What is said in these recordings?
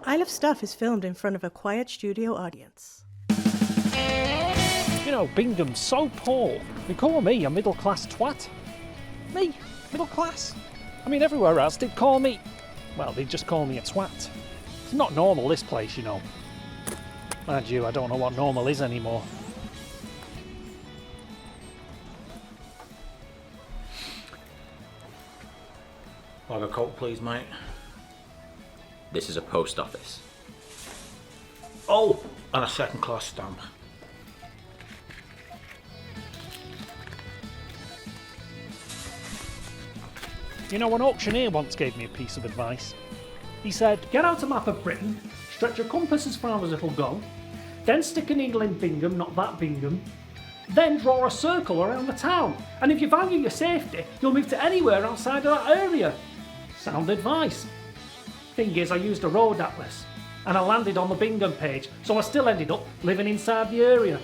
I Love Stuff is filmed in front of a quiet studio audience. You know, Bingham's so poor. They call me a middle-class twat. Me? Middle class? I mean, everywhere else they'd call me... Well, they'd just call me a twat. It's not normal, this place, you know. Mind you, I don't know what normal is anymore. Like a Coke, please, mate. This is a post office. Oh, and a second-class stamp. You know, an auctioneer once gave me a piece of advice. He said, get out a map of Britain, stretch your compass as far as it'll go, then stick a needle in Bingham, not that Bingham, then draw a circle around the town, and if you value your safety, you'll move to anywhere outside of that area. Sound advice. Thing is, I used a road atlas, and I landed on the Bingham page, so I still ended up living inside the area.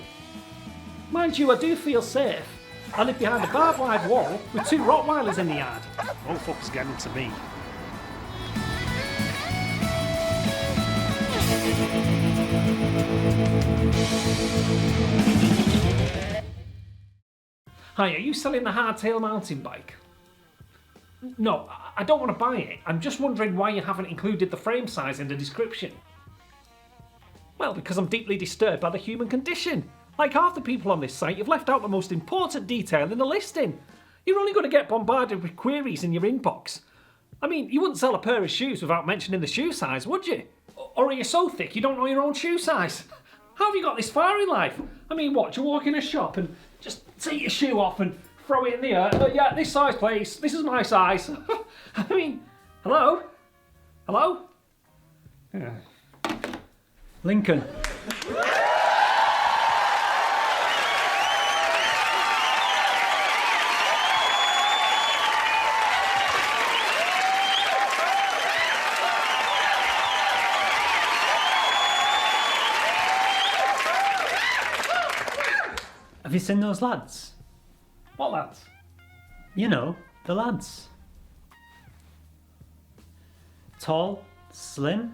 Mind you, I do feel safe. I live behind a barbed wire wall with 2 Rottweilers in the yard. No fuck's getting to me. Hi, are you selling the hardtail mountain bike? No, I don't want to buy it. I'm just wondering why you haven't included the frame size in the description. Well, because I'm deeply disturbed by the human condition. Like half the people on this site, you've left out the most important detail in the listing. You're only going to get bombarded with queries in your inbox. I mean, you wouldn't sell a pair of shoes without mentioning the shoe size, would you? Or are you so thick you don't know your own shoe size? How have you got this far in life? I mean, what, do you walk in a shop and just take your shoe off and throw it in the air? Yeah, this size, please. This is my size. I mean, hello? Hello? Yeah. Lincoln. Have you seen those lads? What lads? You know, the lads. Tall, slim,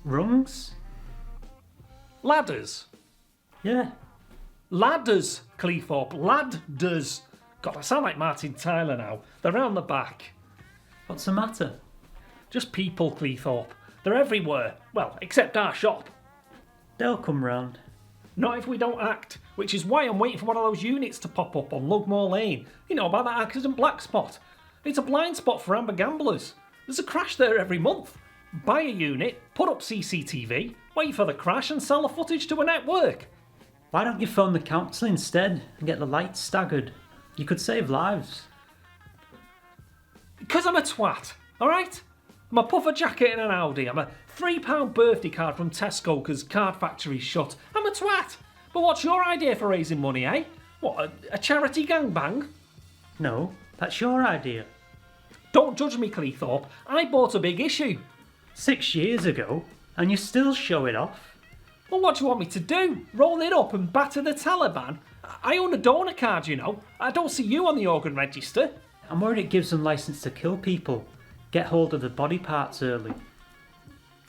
rungs. Ladders. Yeah. Ladders, Cleethorpe. Ladders. God, I sound like Martin Tyler now. They're round the back. What's the matter? Just people, Cleethorpe. They're everywhere. Well, except our shop. They'll come round. Not if we don't act, which is why I'm waiting for one of those units to pop up on Lugmore Lane. You know, about that accident black spot. It's a blind spot for amber gamblers. There's a crash there every month. Buy a unit, put up CCTV, wait for the crash and sell the footage to a network. Why don't you phone the council instead and get the lights staggered? You could save lives. Because I'm a twat, alright? I'm a puffer jacket in an Audi. I'm a £3 birthday card from Tesco because Card Factory's shut. I'm a twat. But what's your idea for raising money, eh? What, a charity gangbang? No, that's your idea. Don't judge me, Cleethorpe. I bought a big issue. 6 years ago, and you still show it off. Well, what do you want me to do? Roll it up and batter the Taliban? I own a donor card, you know. I don't see you on the organ register. I'm worried it gives them license to kill people. Get hold of the body parts early.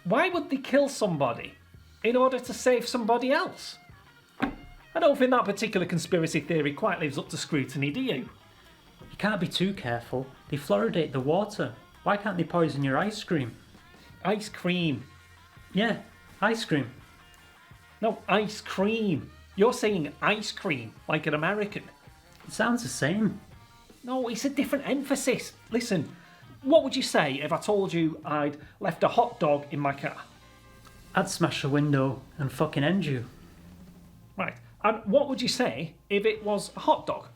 Why would they kill somebody? In order to save somebody else? I don't think that particular conspiracy theory quite lives up to scrutiny, do you? You can't be too careful. They fluoridate the water. Why can't they poison your ice cream? Ice cream. Yeah, ice cream. No, ice cream. You're saying ice cream, like an American. It sounds the same. No, it's a different emphasis. Listen, what would you say if I told you I'd left a hot dog in my car? I'd smash the window and fucking end you. Right, and what would you say if it was a hot dog?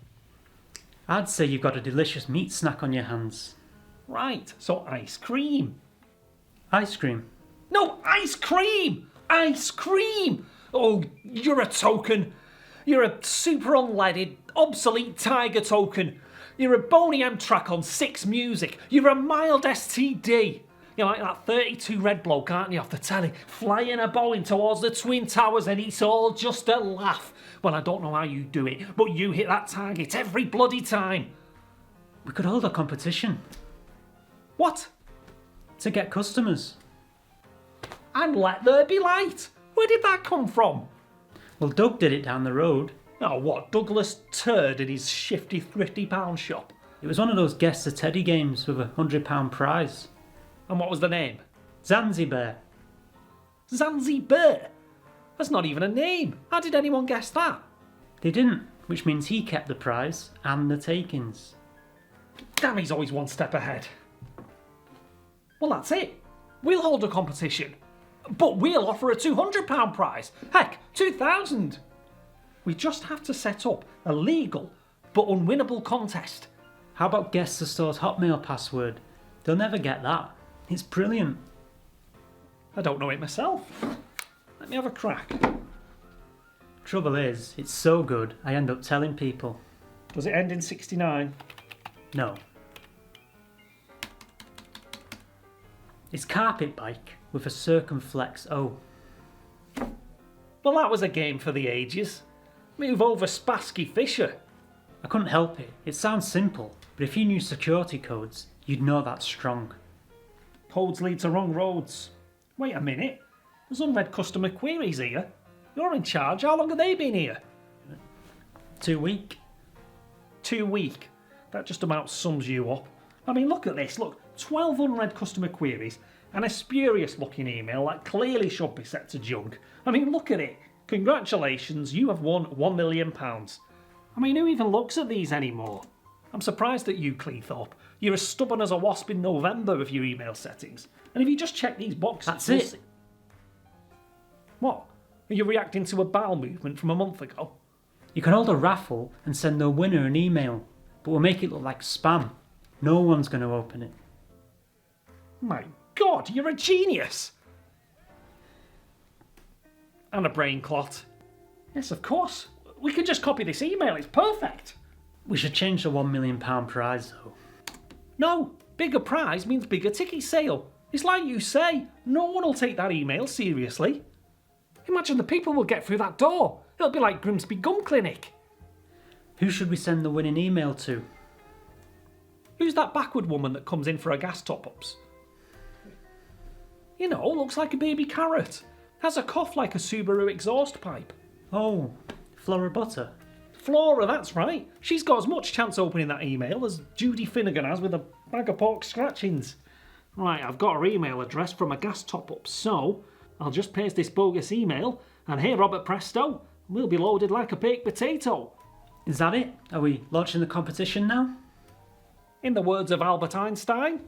I'd say you've got a delicious meat snack on your hands. Right, so ice cream. Ice cream. No, ice cream! Ice cream! Oh, you're a token. You're a super unleaded, obsolete tiger token. You're a Boney M track on 6 Music. You're a mild STD. You're like that 32 red bloke, aren't you, off the telly, flying a Boeing towards the Twin Towers and it's all just a laugh. Well, I don't know how you do it, but you hit that target every bloody time. We could hold a competition. What? To get customers. And let there be light. Where did that come from? Well, Doug did it down the road. Oh, what, Douglas Turd in his shifty, thrifty pound shop? It was one of those Guess the Teddy games with £100 prize. And what was the name? Zanzibar. Zanzibar? That's not even a name. How did anyone guess that? They didn't, which means he kept the prize and the takings. Damn, he's always one step ahead. Well, that's it. We'll hold a competition. But we'll offer a £200 prize. Heck, 2,000. We just have to set up a legal but unwinnable contest. How about Guess the Store's Hotmail password? They'll never get that. It's brilliant. I don't know it myself. Let me have a crack. Trouble is, it's so good, I end up telling people. Does it end in 69? No. It's carpet bike with a circumflex O. Well, that was a game for the ages. Move over Spassky Fisher. I couldn't help it. It sounds simple, but if you knew security codes, you'd know that's strong. Codes lead to wrong roads. Wait a minute. There's unread customer queries here. You're in charge. How long have they been here? 2 week. 2 week. That just about sums you up. I mean, look at this. Look, 12 unread customer queries and a spurious looking email that clearly should be set to junk. I mean, look at it. Congratulations, you have won £1 million. I mean, who even looks at these anymore? I'm surprised at you, Cleethorpe. You're as stubborn as a wasp in November with your email settings. And if you just check these boxes... That's it. See... What? Are you reacting to a bowel movement from a month ago? You can hold a raffle and send the winner an email, but we'll make it look like spam. No one's going to open it. My God, you're a genius! And a brain clot. Yes, of course. We can just copy this email, it's perfect. We should change the £1 million prize though. No, bigger prize means bigger ticket sale. It's like you say, no one will take that email seriously. Imagine the people will get through that door. It'll be like Grimsby Gum Clinic. Who should we send the winning email to? Who's that backward woman that comes in for her gas top-ups? You know, looks like a baby carrot. Has a cough like a Subaru exhaust pipe. Oh, Flora Butter. Flora, that's right. She's got as much chance opening that email as Judy Finnegan has with a bag of pork scratchings. Right, I've got her email address from a gas top-up, so I'll just paste this bogus email, and here, Robert Presto, we'll be loaded like a baked potato. Is that it? Are we launching the competition now? In the words of Albert Einstein,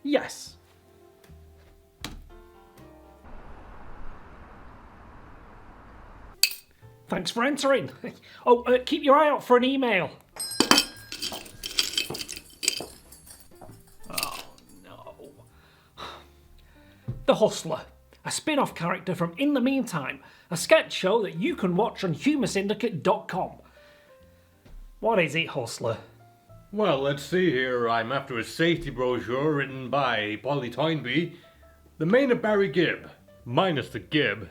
yes. Thanks for entering. Oh, keep your eye out for an email. Oh, no. The Hustler, a spin-off character from In the Meantime, a sketch show that you can watch on humorsyndicate.com. What is it, Hustler? Well, let's see here. I'm after a safety brochure written by Polly Toynbee. The mane of Barry Gibb, minus the Gibb.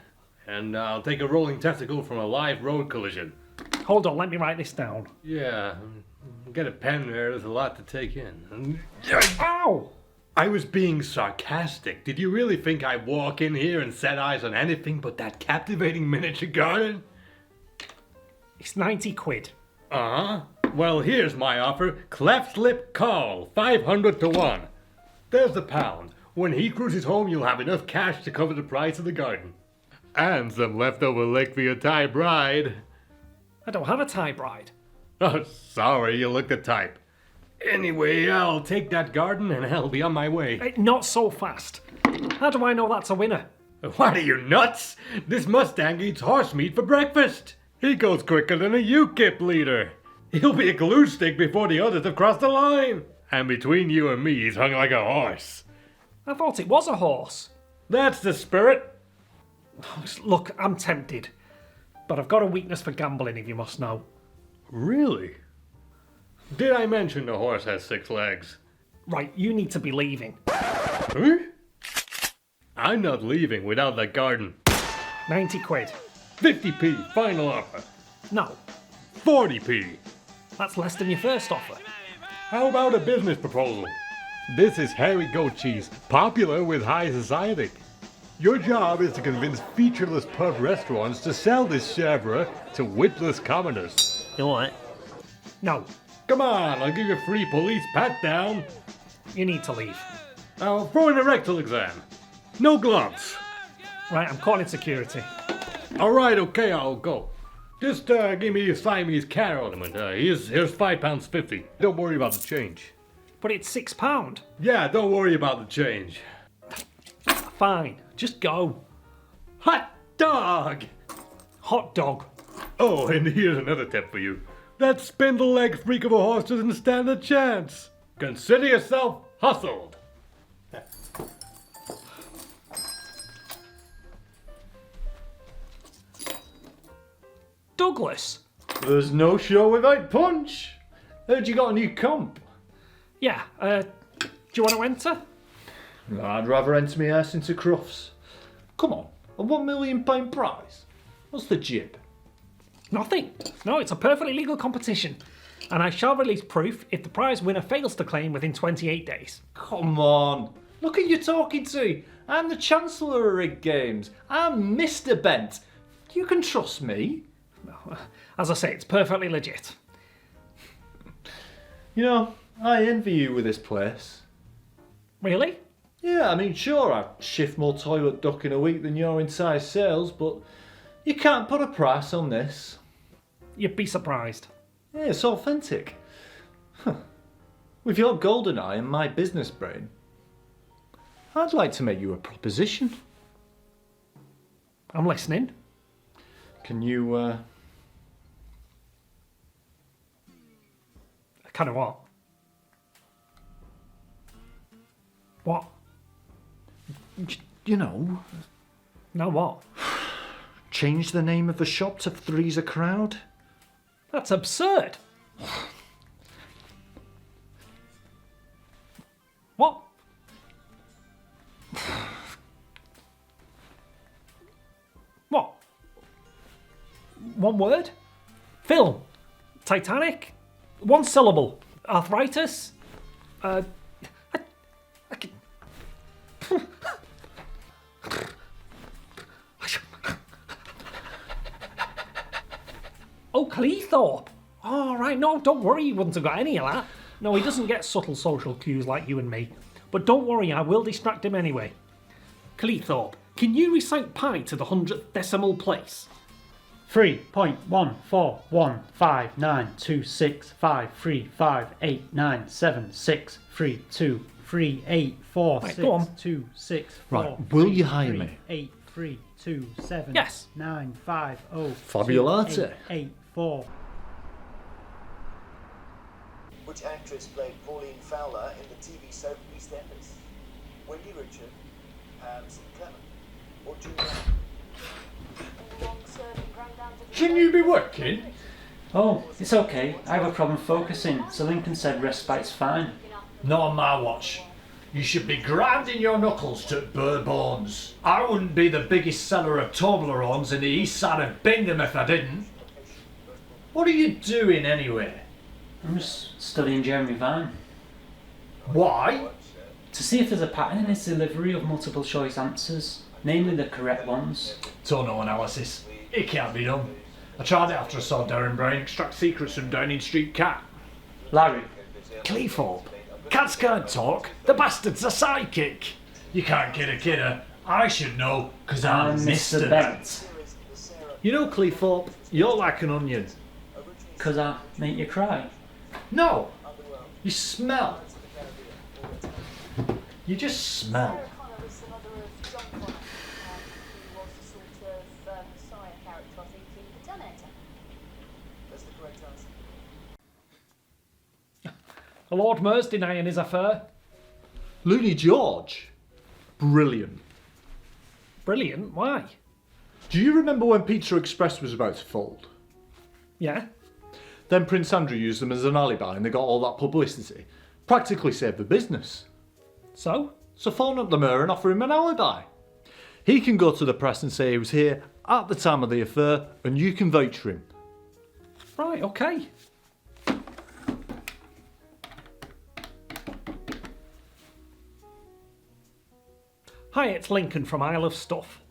And I'll take a rolling testicle from a live road collision. Hold on, let me write this down. Yeah, get a pen there. There's a lot to take in. Ow! I was being sarcastic. Did you really think I'd walk in here and set eyes on anything but that captivating miniature garden? It's 90 quid. Uh-huh. Well, here's my offer. Cleft lip call, 500 to 1. There's the pound. When he cruises home, you'll have enough cash to cover the price of the garden. And some leftover lick for your Thai bride. I don't have a Thai bride. Oh, sorry, you look the type. Anyway, I'll take that garden and I'll be on my way. Not so fast. How do I know that's a winner? What are you, nuts? This Mustang eats horse meat for breakfast. He goes quicker than a UKIP leader. He'll be a glue stick before the others have crossed the line. And between you and me, he's hung like a horse. I thought it was a horse. That's the spirit. Look, I'm tempted. But I've got a weakness for gambling, if you must know. Really? Did I mention the horse has 6 legs? Right, you need to be leaving. Huh? I'm not leaving without that garden. 90 quid. 50p, final offer. No, 40p. that's less than your first offer. How about a business proposal? This is Harry Goat Cheese, popular with high society. Your job is to convince featureless pub restaurants to sell this chèvre to witless commoners. You want it? No. Come on, I'll give you a free police pat-down. You need to leave. I'll throw in a rectal exam. No gloves. Right, I'm calling security. Alright, okay, I'll go. Just give me a Siamese cat ornament. Here's £5.50. Don't worry about the change. But it's £6. Yeah, don't worry about the change. Fine, just go. Hot dog! Hot dog. Oh, and here's another tip for you. That spindle-legged freak of a horse doesn't stand a chance. Consider yourself hustled. Douglas. There's no show without punch. Heard you got a new comp. Yeah, do you want to enter? I'd rather enter my ass into Crufts. Come on, a £1 million prize. What's the jib? Nothing. No, it's a perfectly legal competition. And I shall release proof if the prize winner fails to claim within 28 days. Come on, look who you're talking to. I'm the Chancellor of Rig Games. I'm Mr. Bent. You can trust me. As I say, it's perfectly legit. You know, I envy you with this place. Really? Yeah, I mean, sure, I shift more toilet duck in a week than your entire sales, but you can't put a price on this. You'd be surprised. Yeah, it's authentic. Huh. With your golden eye and my business brain, I'd like to make you a proposition. I'm listening. Can you, Kind of what? What? you know, No, what? change the name of the shop to Three's a Crowd? That's absurd. What? What? One word? Film. Titanic. One syllable. Arthritis. I can... Oh, Cleethorpe. Oh, right. No, don't worry. He wouldn't have got any of that. No, he doesn't get subtle social cues like you and me. But don't worry, I will distract him anyway. Cleethorpe, can you recite pi to the 100th decimal place? 3.1415926535897632384 Right, go on. 6264 Right, will you hire me? 8327 Yes. 950 Fabulate. 84. Which actress played Pauline Fowler in the TV soap EastEnders? Wendy Richard, Pam Clement, or Julia? Shouldn't you be working? Oh, it's okay. I have a problem focusing, so Lincoln said respite's fine. Not on my watch. You should be grinding your knuckles to bare bones. I wouldn't be the biggest seller of Toblerones in the east side of Bingham if I didn't. What are you doing anyway? I'm just studying Jeremy Vine Why? to see if there's a pattern in his delivery of multiple choice answers, namely the correct ones. Tono analysis. It can't be done. I tried it after I saw Darren Brown extract secrets from Downing Street Cat. Larry, Cleethorpe. Cats can't talk. The bastard's a psychic. You can't kid a kidder. I should know, because I'm Mr. Bent. You know, Cleethorpe, you're like an onion. 'cause I make you cry. No, you smell. You just smell. That's the correct answer. Lord Mer's denying his affair. Looney George. Brilliant. Brilliant. Why? Do you remember when Pizza Express was about to fold? Yeah. Then Prince Andrew used them as an alibi and they got all that publicity. Practically saved the business. So? So phone up the mayor and offer him an alibi. He can go to the press and say he was here at the time of the affair and you can vouch for him. Right, okay. Hi, it's Lincoln from Isle of Stuff.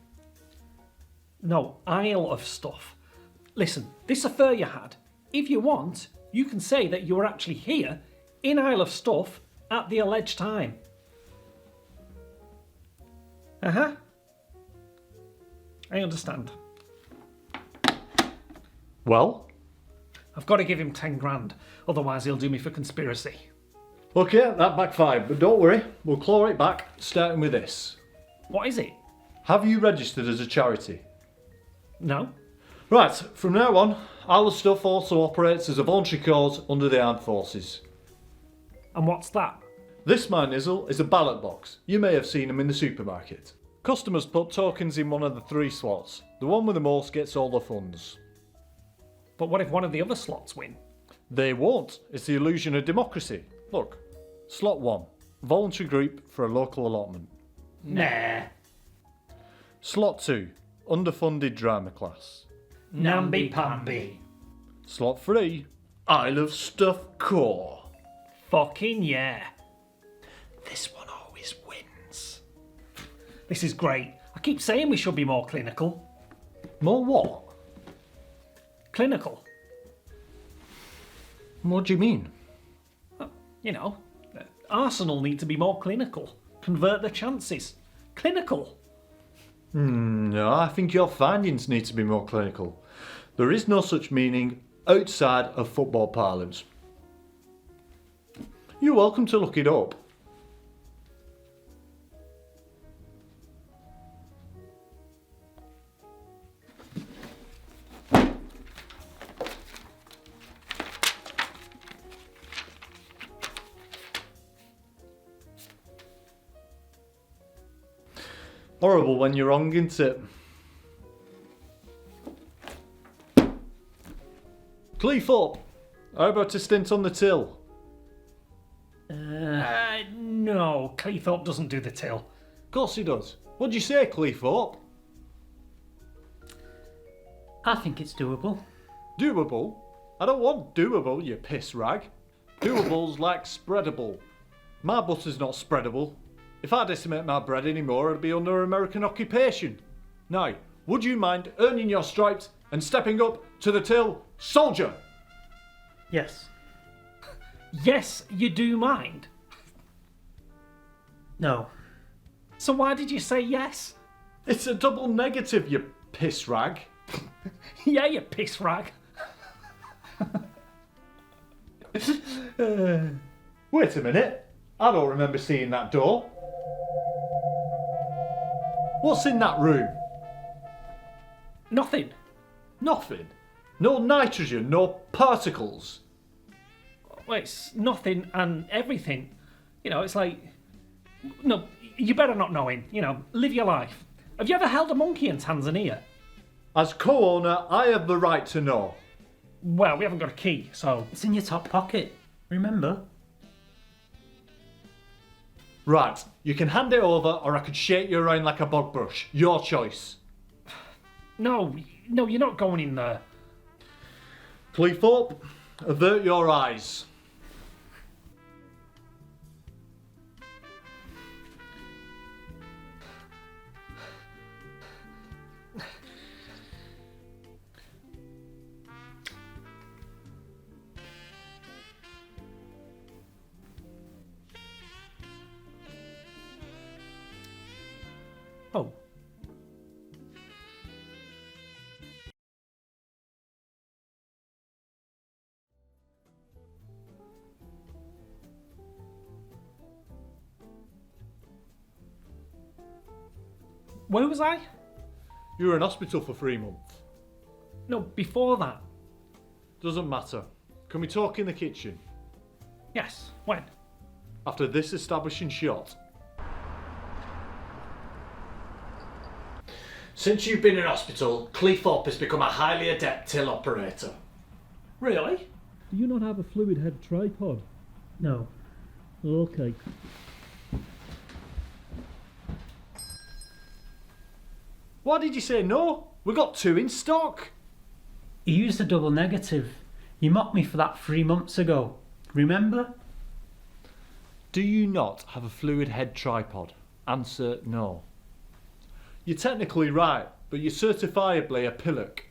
No, Isle of Stuff. Listen, this affair you had, if you want, you can say that you were actually here, in Isle of Stuff, at the alleged time. Uh-huh. I understand. Well? I've got to give him 10 grand, otherwise he'll do me for conspiracy. Okay, that backfired, but don't worry, we'll claw it back, starting with this. What is it? Have you registered as a charity? No? Right, from now on, Isle of Stuff also operates as a voluntary cause under the armed forces. And what's that? This, my nizzle, is a ballot box. You may have seen them in the supermarket. Customers put tokens in one of the 3 slots. The one with the most gets all the funds. But what if one of the other slots win? They won't. It's the illusion of democracy. Look, slot 1, voluntary group for a local allotment. Nah. Slot 2, underfunded drama class. Namby-pamby. Slot 3, Isle of Stuff Core. Fucking yeah. This one always wins. This is great. I keep saying we should be more clinical. More what? Clinical. What do you mean? You know, Arsenal need to be more clinical. Convert the chances. Clinical. No, I think your findings need to be more clinical. There is no such meaning outside of football parlance. You're welcome to look it up. Horrible when you're wrong, isn't it? Cleef up. How about a stint on the till? No, Cleethorpe doesn't do the till. Of course he does. What'd you say, Cleef up? I think it's doable. Doable? I don't want doable, you piss rag. Doable's like spreadable. My butter's not spreadable. If I decimate my bread anymore, I'd be under American occupation. Now, would you mind earning your stripes and stepping up to the till, soldier? Yes. Yes, you do mind. No. So why did you say yes? It's a double negative, you piss rag. Yeah, you piss rag. Wait a minute. I don't remember seeing that door. What's in that room? Nothing. Nothing. No nitrogen, no particles. Well, it's nothing and everything. You know, it's like... No, you better not know him. You know, live your life. Have you ever held a monkey in Tanzania? As co-owner, I have the right to know. Well, we haven't got a key, so... It's in your top pocket. Remember? Right, you can hand it over or I could shake you around like a bog brush. Your choice. No, you're not going in there. Cleethorpe, avert your eyes. Oh. Where was I? You were in hospital for 3 months. No, before that. Doesn't matter. Can we talk in the kitchen? Yes, when? After this establishing shot. Since you've been in hospital, Cleethorpe has become a highly adept till operator. Really? Do you not have a fluid head tripod? No. Okay. Why did you say no? We got 2 in stock. You used a double negative. You mocked me for that 3 months ago. Remember? Do you not have a fluid head tripod? Answer no. You're technically right, but you're certifiably a pillock.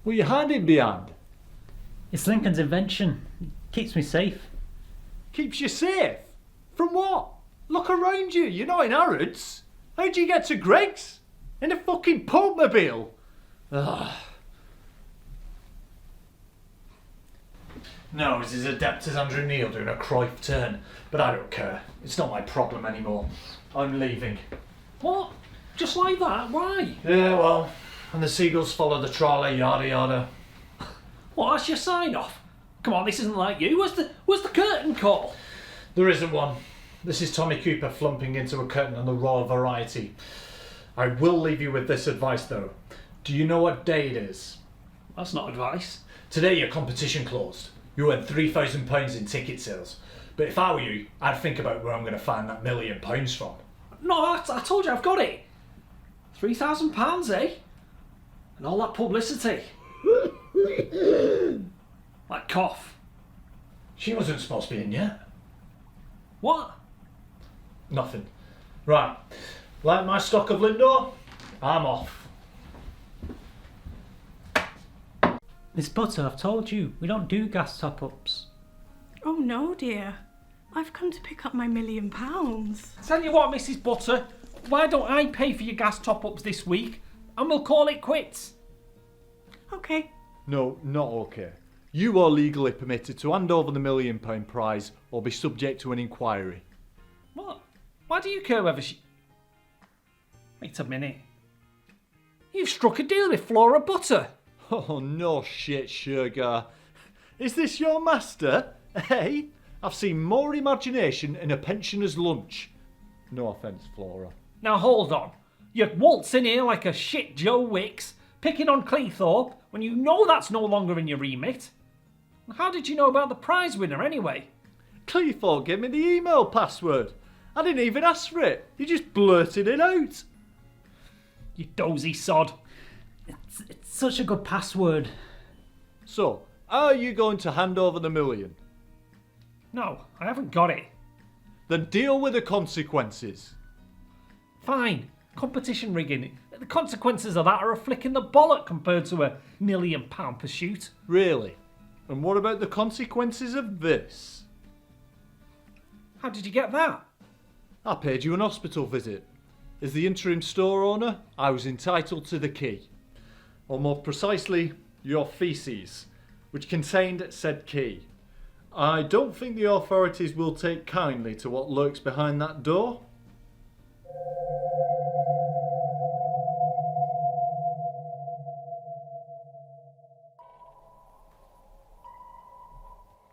What are you hiding behind? It's Lincoln's invention. It keeps me safe. Keeps you safe? From what? Look around you, you're not in Harrods. How'd you get to Greg's? In a fucking pulpmobile? Ugh. No, he's as adept as Andrew Neil doing a Cruyff turn. But I don't care. It's not my problem anymore. I'm leaving. What? Just like that? Why? Yeah, well, and the seagulls follow the trawler, yada yada. What, that's your sign off? Come on, this isn't like you. Where's the curtain call? There isn't one. This is Tommy Cooper flumping into a curtain on the Royal Variety. I will leave you with this advice though. Do you know what day it is? That's not advice. Today your competition closed. You earned £3,000 in ticket sales. But if I were you, I'd think about where I'm going to find that £1 million from. No, I told you I've got it. £3,000, eh? And all that publicity. That cough. She wasn't supposed to be in yet. What? Nothing. Right. Like my stock of Lindor? I'm off. Miss Butter, I've told you, we don't do gas top-ups. Oh no, dear. I've come to pick up my £1 million. Tell you what, Mrs. Butter, why don't I pay for your gas top-ups this week and we'll call it quits? Okay. No, not okay. You are legally permitted to hand over the £1 million prize or be subject to an inquiry. What? Why do you care whether she... Wait a minute. You've struck a deal with Flora Butter. Oh, no shit, sugar. Is this your master? Hey, I've seen more imagination in a pensioner's lunch. No offence, Flora. Now hold on. You waltz in here like a shit Joe Wicks, picking on Cleethorpe when you know that's no longer in your remit. How did you know about the prize winner anyway? Cleethorpe gave me the email password. I didn't even ask for it. He just blurted it out. You dozy sod. It's such a good password. So, are you going to hand over the $1 million? No, I haven't got it. Then deal with the consequences. Fine. Competition rigging. The consequences of that are a flick in the bollock compared to a £1 million pursuit. Really? And what about the consequences of this? How did you get that? I paid you an hospital visit. As the interim store owner, I was entitled to the key. Or more precisely, your feces, which contained said key. I don't think the authorities will take kindly to what lurks behind that door.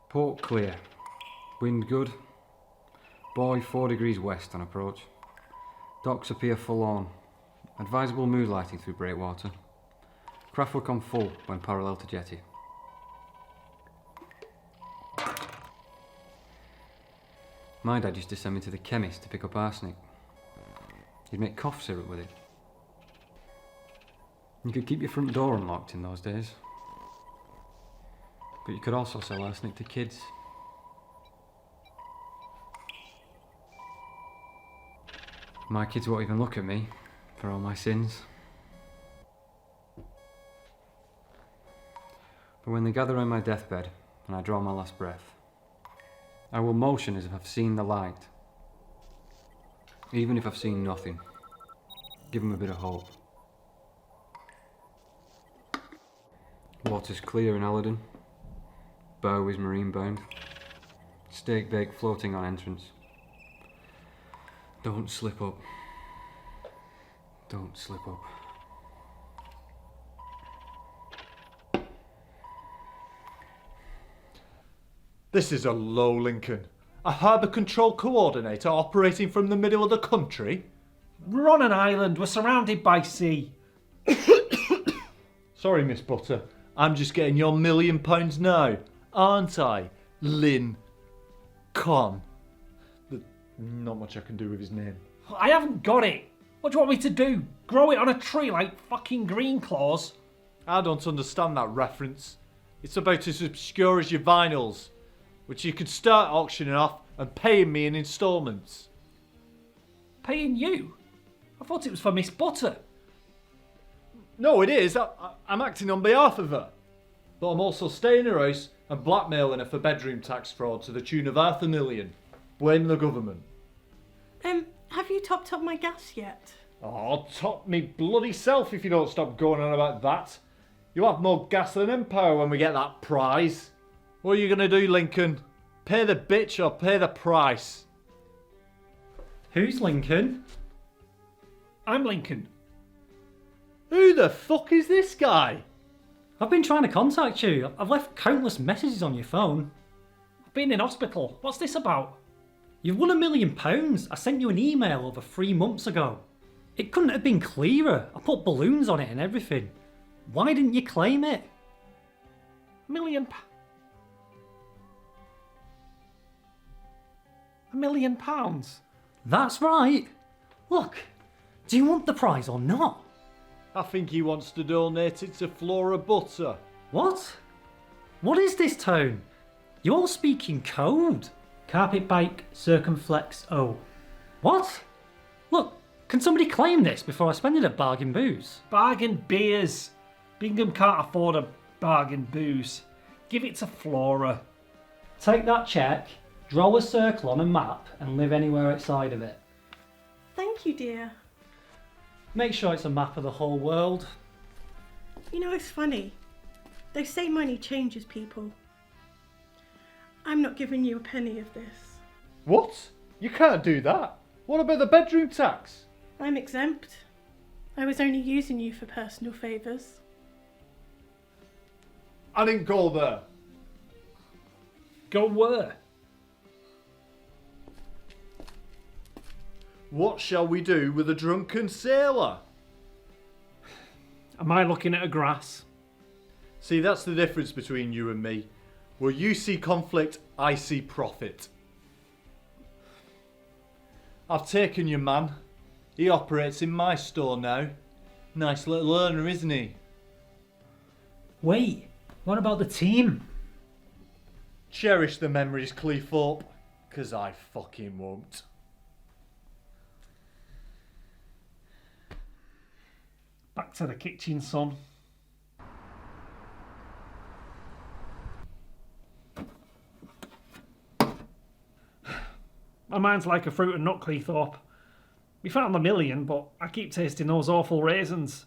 Port clear. Wind good. Buoy 4 degrees west on approach. Docks appear forlorn. Advisable mood lighting through breakwater. Craft will come full when parallel to jetty. My dad used to send me to the chemist to pick up arsenic. He'd make cough syrup with it. You could keep your front door unlocked in those days. But you could also sell arsenic to kids. My kids won't even look at me for all my sins. But when they gather around my deathbed and I draw my last breath, I will motion as if I've seen the light. Even if I've seen nothing. Give them a bit of hope. Water's clear in Aladdin. Bow is marine bound. Steak bake floating on entrance. Don't slip up. Don't slip up. This is a low, Lincoln. A harbour control coordinator operating from the middle of the country? We're on an island. We're surrounded by sea. Sorry, Miss Butter. I'm just getting your £1 million now, aren't I, Lynn Con? Not much I can do with his name. I haven't got it. What do you want me to do? Grow it on a tree like fucking Green Claws? I don't understand that reference. It's about as obscure as your vinyls, which you could start auctioning off and paying me in instalments. Paying you? I thought it was for Miss Butter. No, it is. I'm acting on behalf of her. But I'm also staying in her house and blackmailing her for bedroom tax fraud to the tune of $500,000. Blame the government. Have you topped up my gas yet? Oh, top me bloody self if you don't stop going on about that. You'll have more gas than Empire when we get that prize. What are you going to do, Lincoln? Pay the bitch or pay the price? Who's Lincoln? I'm Lincoln. Who the fuck is this guy? I've been trying to contact you. I've left countless messages on your phone. I've been in hospital. What's this about? You've won £1 million. I sent you an email over 3 months ago. It couldn't have been clearer. I put balloons on it and everything. Why didn't you claim it? £1 million. £1 million? That's right. Look, do you want the prize or not? I think he wants to donate it to Flora Butter. What? What is this tone? You all speak in code. Carpet bike circumflex O. What? Look, can somebody claim this before I spend it at Bargain Booze? Bargain beers. Bingham can't afford a bargain booze. Give it to Flora. Take that check, draw a circle on a map and live anywhere outside of it. Thank you, dear. Make sure it's a map of the whole world. You know, it's funny. They say money changes people. I'm not giving you a penny of this. What? You can't do that. What about the bedroom tax? I'm exempt. I was only using you for personal favours. I didn't go there. Go where? What shall we do with a drunken sailor? Am I looking at a grass? See, that's the difference between you and me. Where you see conflict, I see profit. I've taken your man. He operates in my store now. Nice little earner, isn't he? Wait, what about the team? Cherish the memories, Cleethorpe, 'cause I fucking won't. Back to the kitchen, son. My mind's like a fruit and nut, Cleethorpe. We found the $1 million, but I keep tasting those awful raisins.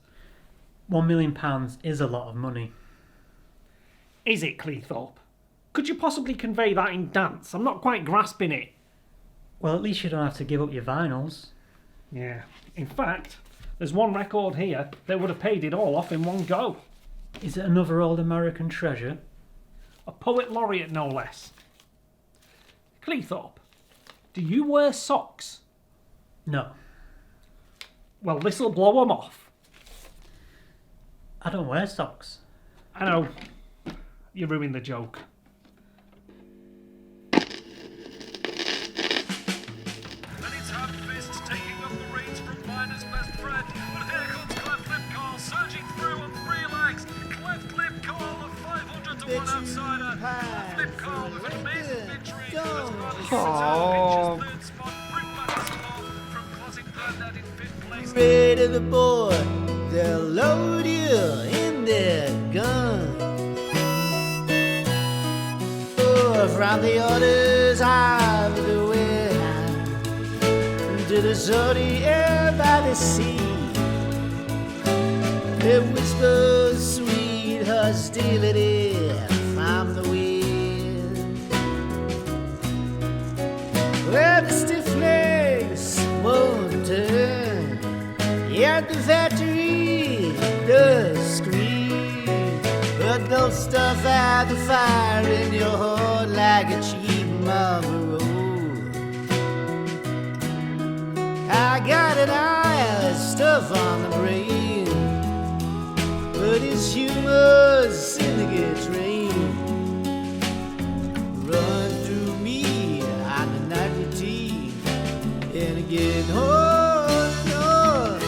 £1 million is a lot of money. Is it, Cleethorpe? Could you possibly convey that in dance? I'm not quite grasping it. Well, at least you don't have to give up your vinyls. Yeah. In fact, there's one record here that would have paid it all off in one go. Is it another old American treasure? A poet laureate, no less. Cleethorpe, do you wear socks? No. Well, this'll blow 'em off. I don't wear socks. I know. You ruined the joke. Afraid of the boy, they'll load you in their gun. Oh, from the orders of the wind to the sunny air by the sea, it whispers sweet hostility from the wind. Where the stiff legs won't turn, yet the factory does scream. But don't stuff out the fire in your heart like a cheap Marlboro. I got an eye of stuff on the brain, but it's humor's syndicate train. Run through me on the night routine and again on and on.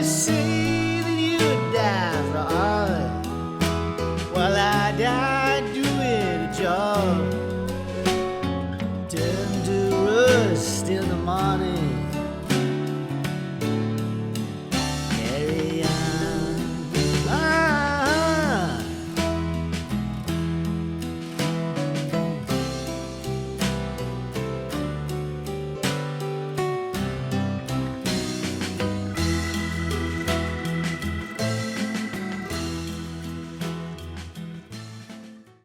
you say that you would die for art, while I die doing a job.